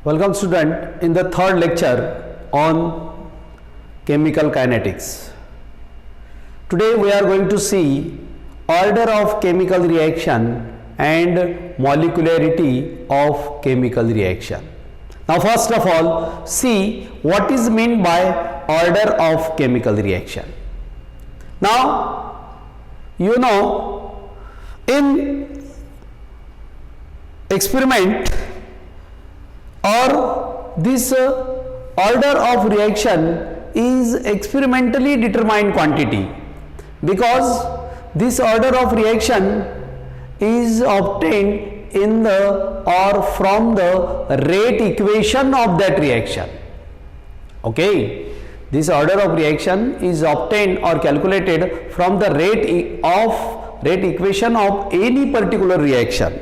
Welcome student in the third lecture on chemical kinetics. Today we are going to see order of chemical reaction and molecularity of chemical reaction. Now first of all, see what is meant by order of chemical reaction. Now you know in experiment or this order of reaction is experimentally determined quantity, because this order of reaction is obtained in the or from the rate equation of that reaction. Okay, this order of reaction is obtained or calculated from the rate equation of any particular reaction.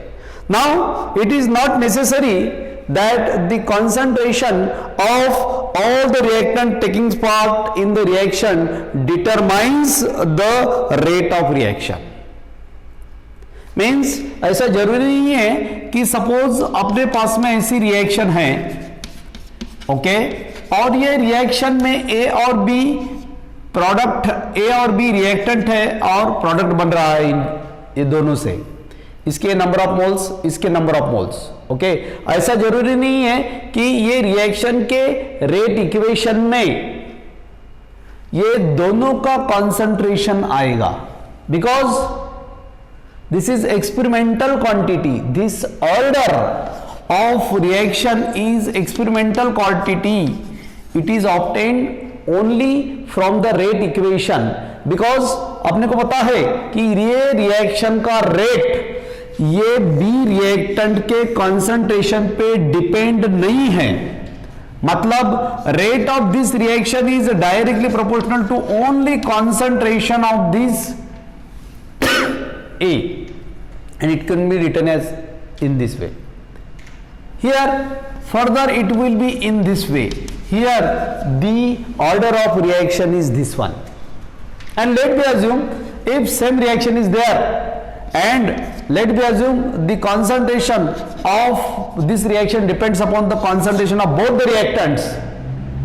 Now it is not necessary that the concentration of all the reactant taking part in the reaction determines the rate of reaction. Means ऐसा जरूरी नहीं है कि suppose अपने पास में ऐसी reaction है, okay, और ये रिएक्शन में ए और बी प्रोडक्ट, ए और बी रिएक्टेंट है और प्रोडक्ट बन रहा है ये दोनों से, इसके नंबर ऑफ मोल्स, इसके नंबर ऑफ मोल्स, ओके। ऐसा जरूरी नहीं है कि ये रिएक्शन के रेट इक्वेशन में ये दोनों का कंसंट्रेशन आएगा, because this is experimental quantity. This order of reaction is experimental quantity. It is obtained only from the rate equation, because अपने को पता है कि ये रिएक्शन का रेट ये बी रिएक्टेंट के कंसंट्रेशन पे डिपेंड नहीं है, मतलब rate of this reaction is directly proportional to only concentration of this A, and it can be written as in this way. Here further it will be in this way. Here the order of reaction is this one, and let me assume if same reaction is there, and let me assume the concentration of this reaction depends upon the concentration of both the reactants.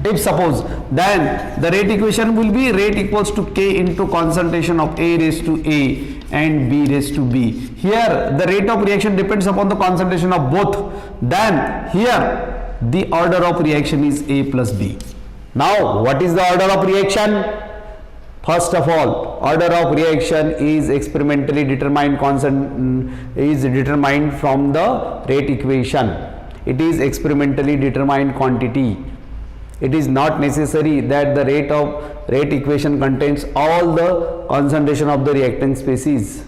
If suppose, then the rate equation will be rate equals to K into concentration of A raised to A and B raised to B. Here the rate of reaction depends upon the concentration of both. Then here the order of reaction is A plus B. Now what is the order of reaction? First of all, order of reaction is experimentally determined determined from the rate equation. It is experimentally determined quantity. It is not necessary that the rate equation contains all the concentration of the reactant species.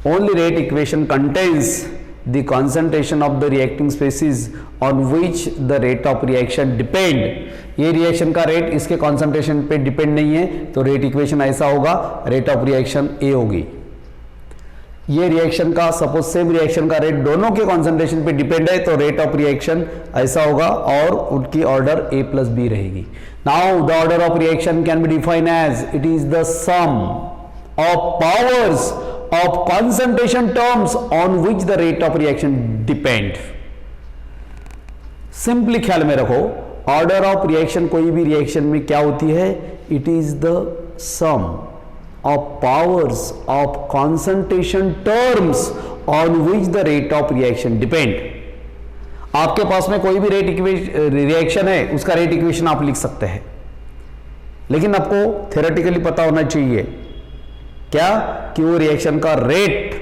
Only rate equation contains the concentration of the reacting species on which the rate of reaction depend. ये reaction का rate इसके concentration पे depend नहीं है, तो rate equation ऐसा होगा, rate of reaction ए होगी। ये रिएक्शन का सपोज सेम रिएक्शन का रेट दोनों के कॉन्सेंट्रेशन पे डिपेंड है, तो रेट ऑफ रिएक्शन ऐसा होगा और उनकी ऑर्डर ए प्लस बी रहेगी। Now the order of reaction can be define as it is the sum of powers of concentration terms on which the rate of reaction depend. Simply ख्याल में रखो, order of reaction कोई भी reaction में क्या होती है, it is the sum of powers of concentration terms on which the rate of reaction depend. आपके पास में कोई भी रिएक्शन है, उसका रेट इक्वेशन आप लिख सकते हैं, लेकिन आपको थ्योरेटिकली पता होना चाहिए क्या कि वो रिएक्शन का रेट,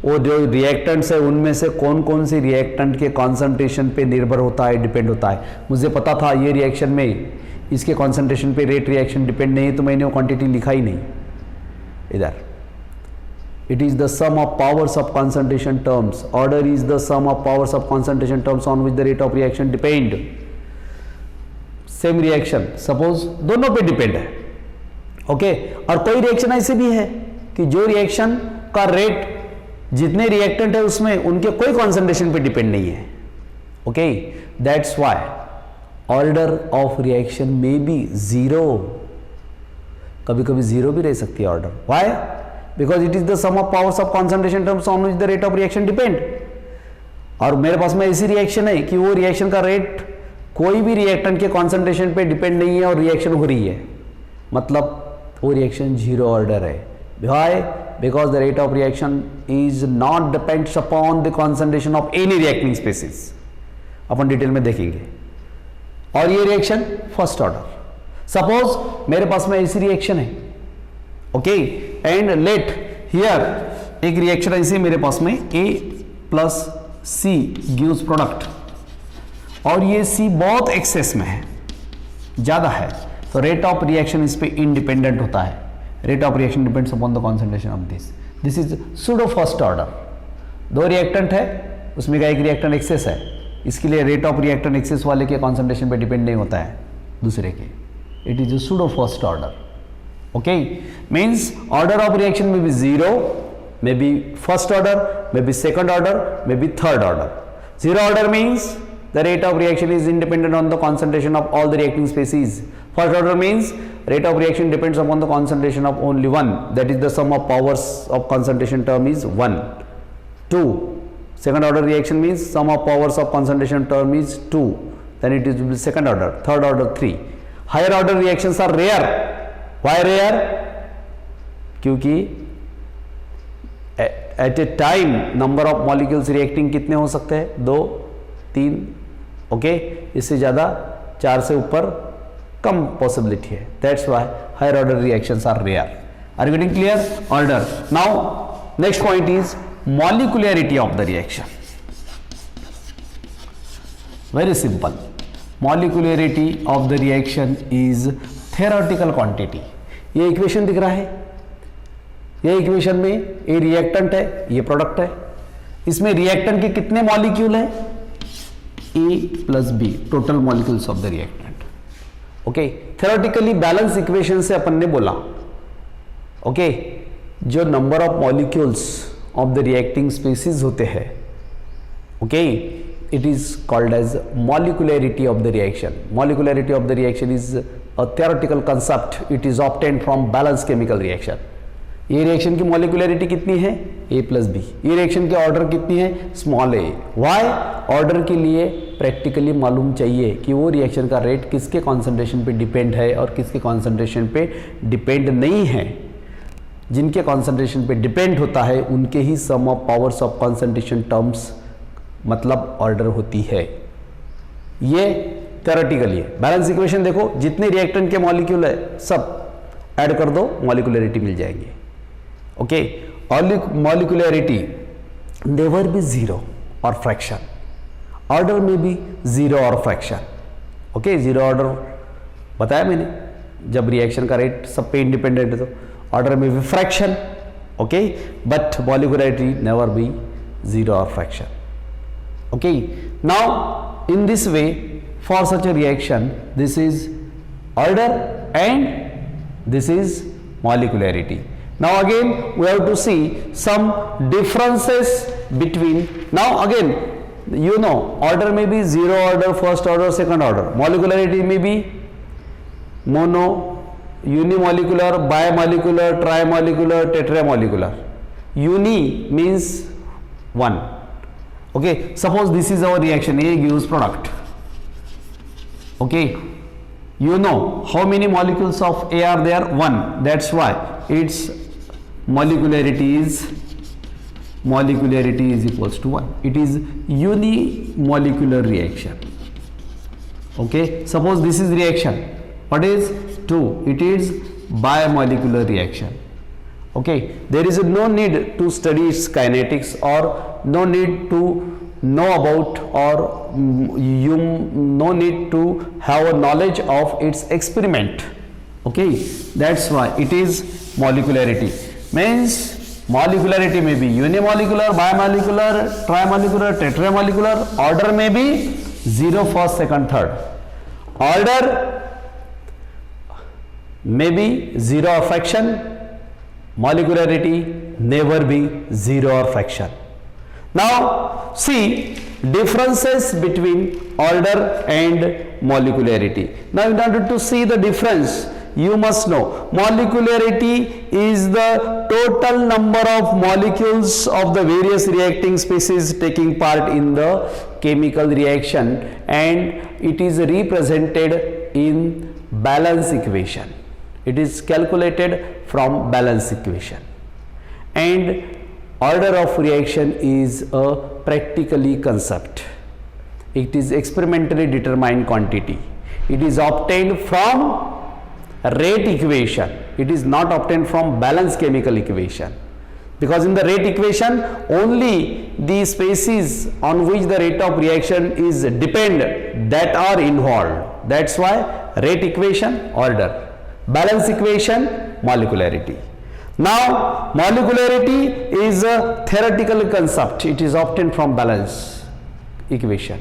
वो जो रिएक्टेंट्स है उनमें से कौन कौन सी रिएक्टेंट के कॉन्सेंट्रेशन पे निर्भर होता है, डिपेंड होता है। मुझे पता था ये रिएक्शन में इसके कॉन्सेंट्रेशन पे रेट रिएक्शन डिपेंड नहीं है, तो मैंने वो क्वांटिटी लिखा ही नहीं इधर। It is the sum of powers of concentration terms. Order is the sum of powers of concentration terms on which the rate of reaction depend. Same reaction, suppose दोनों पे डिपेंड है, ओके। और कोई reaction ऐसे भी है कि जो रिएक्शन का रेट जितने रिएक्टेंट है उसमें उनके कोई कॉन्सेंट्रेशन पे डिपेंड नहीं है, okay. That's why order of reaction में बी जीरो, कभी कभी जीरो भी रह सकती है order. Why? because it is the sum of powers of concentration terms on which the rate of reaction depend. और मेरे पास में ऐसी रिएक्शन है कि वो रिएक्शन का रेट कोई भी रिएक्टेंट के कॉन्सेंट्रेशन पे डिपेंड नहीं है और रिएक्शन हो रही है, मतलब वो रिएक्शन जीरो ऑर्डर है। Why? Because the rate of reaction is not depends upon the concentration of any reacting species. Upon detail में देखेंगे। और ये रिएक्शन फर्स्ट ऑर्डर। सपोज मेरे पास में ऐसी रिएक्शन है, ओके, एंड लेट हियर एक रिएक्शन ऐसी मेरे पास में A plus C gives product, और ये C बहुत एक्सेस में है, ज्यादा है, तो रेट ऑफ रिएक्शन इस पे इंडिपेंडेंट होता है। Rate of reaction depends upon the concentration of this is pseudo first order. दो रिएक्टेंट है, उसमें का एक रिएक्टेंट एक्सेस है, इसके लिए रेट ऑफ रिएक्टेंट एक्सेस वाले के कॉन्सेंट्रेशन पे डिपेंड नहीं होता है दूसरे के। It is a pseudo first order. Okay, means order of reaction may be zero, may be first order, may be second order, may be third order. Zero order means the rate of reaction is independent on the concentration of all the reacting species. First order means rate of reaction depends upon the concentration of only one, that is the sum of powers of concentration term is 1. 2. Second order reaction means sum of powers of concentration term is 2, then it is second order, third order 3. Higher order reactions are rare. Why rare? क्योंकि at a time number of molecules reacting कितने हो सकते हैं? 2, 3, okay, इससे ज़्यादा 4 से ऊपर कम possibility है। That's why higher order reactions are rare. Are you getting clear? Order. Now next point is molecularity of the reaction. Very simple. Molecularity of the reaction is theoretical quantity. ये equation दिख रहा है, ये equation में ये reactant है, ये product है, इसमें रिएक्टेंट के कितने मॉलिक्यूल है? A plus B, total molecules of the reactant. Okay, theoretically balance equation से अपन ने बोला, ओके, जो number of molecules of the reacting species होते हैं, okay, it is called as molecularity of the reaction. Molecularity of the reaction is a theoretical concept. It is obtained from balanced chemical reaction. ये reaction की मॉलिक्युलरिटी कितनी है? A plus B. ये reaction की order कितनी है? Small a. Why? ऑर्डर के लिए प्रैक्टिकली मालूम चाहिए कि वो रिएक्शन का रेट किसके कॉन्सेंट्रेशन पे डिपेंड है और किसके कॉन्सेंट्रेशन पे डिपेंड नहीं है। जिनके कॉन्सेंट्रेशन पे डिपेंड होता है उनके ही sum of powers of concentration terms मतलब ऑर्डर होती है। ये थ्योरेटिकली है। बैलेंस इक्वेशन देखो, जितने रिएक्टेंट के मॉलिक्यूल है सब ऐड कर दो, मॉलिक्युलरिटी मिल जाएंगे। ओके, मॉलिक्युलरिटी नेवर बी जीरो और फ्रैक्शन, ऑर्डर में भी जीरो और फ्रैक्शन। ओके, जीरो ऑर्डर बताया मैंने, जब रिएक्शन का रेट सब पे इंडिपेंडेंट है तो ऑर्डर में भी fraction. Okay, but molecularity never be zero और fraction. Okay, now in this way for such a reaction this is order and this is molecularity. Now again we have to see some differences between, now again you know order may be zero order, first order, second order. Molecularity may be mono, unimolecular, bimolecular, trimolecular, tetramolecular. Uni means one. Okay, suppose this is our reaction, A gives product. Okay, you know how many molecules of A are there? 1. That's why its molecularity is equals to 1. It is unimolecular reaction. Okay, suppose this is reaction. What is 2? It is bimolecular reaction. Okay, there is no need to study its kinetics or no need to know about or you no need to have a knowledge of its experiment. Okay, that's why it is molecularity. Means molecularity may be unimolecular, bimolecular, trimolecular, tetramolecular. Order may be 0, first, second, third. Order may be zero or fraction. Molecularity never be zero or fraction. Now see differences between order and molecularity. Now in order to see the difference you must know molecularity is the total number of molecules of the various reacting species taking part in the chemical reaction, and it is represented in balance equation. It is calculated from balance equation, and order of reaction is a practically concept. It is experimentally determined quantity. It is obtained from rate equation. It is not obtained from balance chemical equation, because in the rate equation only the species on which the rate of reaction is depend that are involved. That's why rate equation order, balance equation molecularity. Now molecularity is a theoretical concept. It is obtained from balance equation.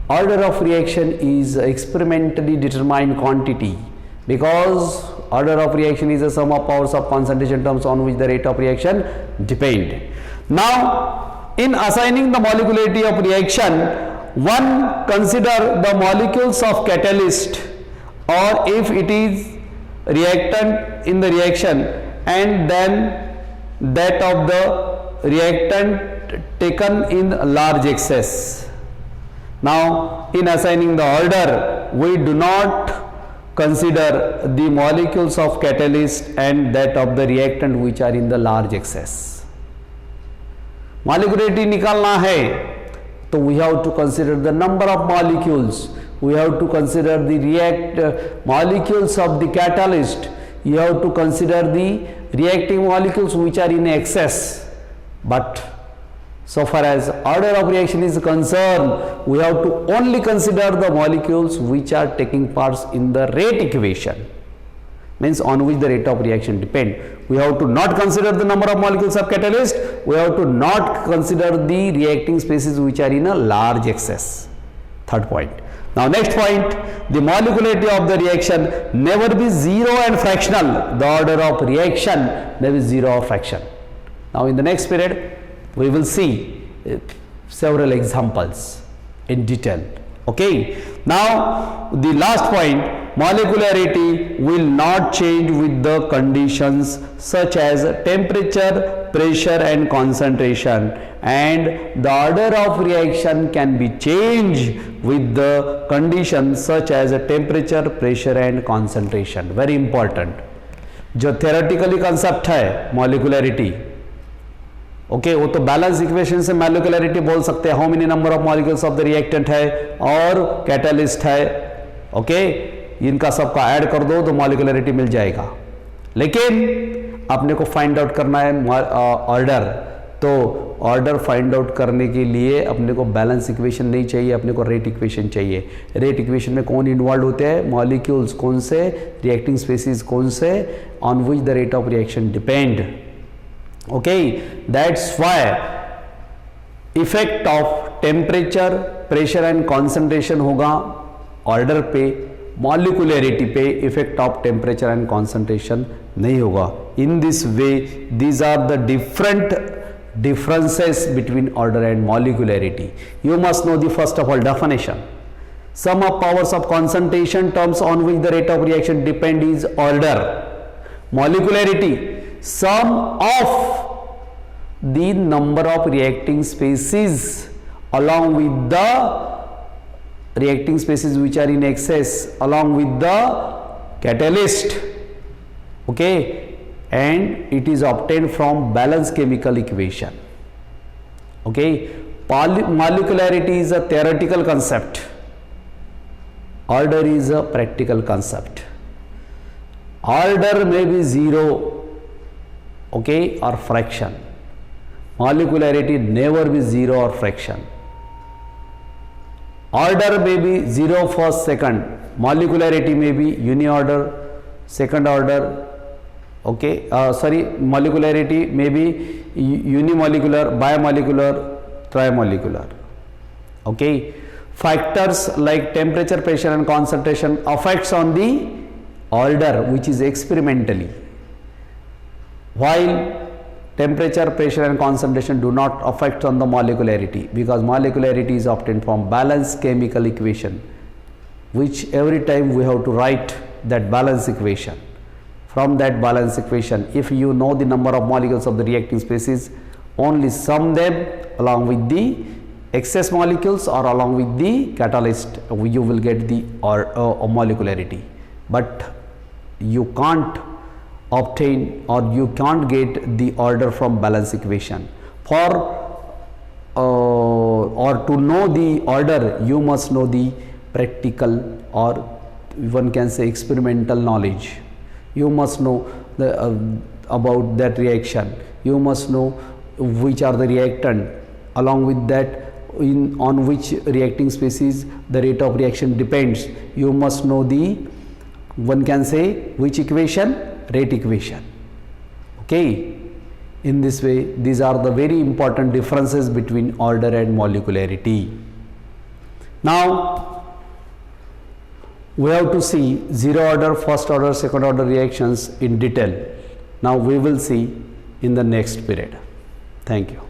Order of reaction is experimentally determined quantity, because order of reaction is the sum of powers of concentration terms on which the rate of reaction depend. Now in assigning the molecularity of reaction, one consider the molecules of catalyst, or if it is reactant in the reaction, and then that of the reactant taken in large excess. Now in assigning the order, we do not consider the molecules of catalyst and that of the reactant which are in the large excess. Molecularity निकालना है तो we have to consider the number of molecules, we have to consider the molecules of the catalyst, you have to consider the reacting molecules which are in excess. But so far as order of reaction is concerned, we have to only consider the molecules which are taking parts in the rate equation, means on which the rate of reaction depend. We have to not consider the number of molecules of catalyst, we have to not consider the reacting species which are in a large excess. Third point. Now next point, the molecularity of the reaction never be zero and fractional. The order of reaction may be zero or fraction. Now in the next period we will see several examples in detail. Okay. Now the last point, molecularity will not change with the conditions such as temperature, pressure and concentration, and the order of reaction can be changed with the conditions such as temperature, pressure and concentration. Very important. जो theoretically concept है molecularity, okay वो तो balance equation से molecularity बोल सकते हैं, how many number of molecules of the reactant है और कैटलिस्ट है, ओके इनका सबका ऐड कर दो तो मॉलिकुलरिटी मिल जाएगा। लेकिन अपने को फाइंड आउट करना है ऑर्डर, तो ऑर्डर फाइंड आउट करने के लिए अपने को बैलेंस इक्वेशन नहीं चाहिए, अपने को रेट इक्वेशन चाहिए। रेट इक्वेशन में कौन इन्वॉल्व होते हैं, मॉलिक्यूल्स कौन से, रिएक्टिंग स्पीसीज कौन से, on which the rate of reaction depend. Okay, that's why effect of temperature, pressure and concentration होगा order पे, molecularity पे effect of temperature and concentration नहीं होगा। In this way, these are the differences between order and molecularity. You must know the first of all definition. Sum of powers of concentration terms on which the rate of reaction depend is order. Molecularity, sum of the number of reacting species along with the reacting species which are in excess along with the catalyst, okay, and it is obtained from balanced chemical equation. Okay, molecularity is a theoretical concept, order is a practical concept. Order may be zero, okay, or fraction. Molecularity never be zero or fraction. Order may be 0 first second, molecularity may be uniorder, second order, okay, molecularity may be unimolecular, bimolecular, trimolecular. Okay, factors like temperature, pressure and concentration affects on the order which is experimentally, while temperature, pressure and concentration do not affect on the molecularity, because molecularity is obtained from balanced chemical equation, which every time we have to write that balance equation. From that balance equation, if you know the number of molecules of the reacting species, only sum them along with the excess molecules or along with the catalyst, you will get the molecularity. But you can't obtain or you can't get the order from balance equation. Or to know the order, you must know the practical, or one can say experimental knowledge. You must know about that reaction. You must know which are the reactant. Along with that, on which reacting species the rate of reaction depends. You must know the, one can say, which equation? Rate equation. Okay. In this way, these are the very important differences between order and molecularity. Now, we have to see zero order, first order, second order reactions in detail. Now, we will see in the next period. Thank you.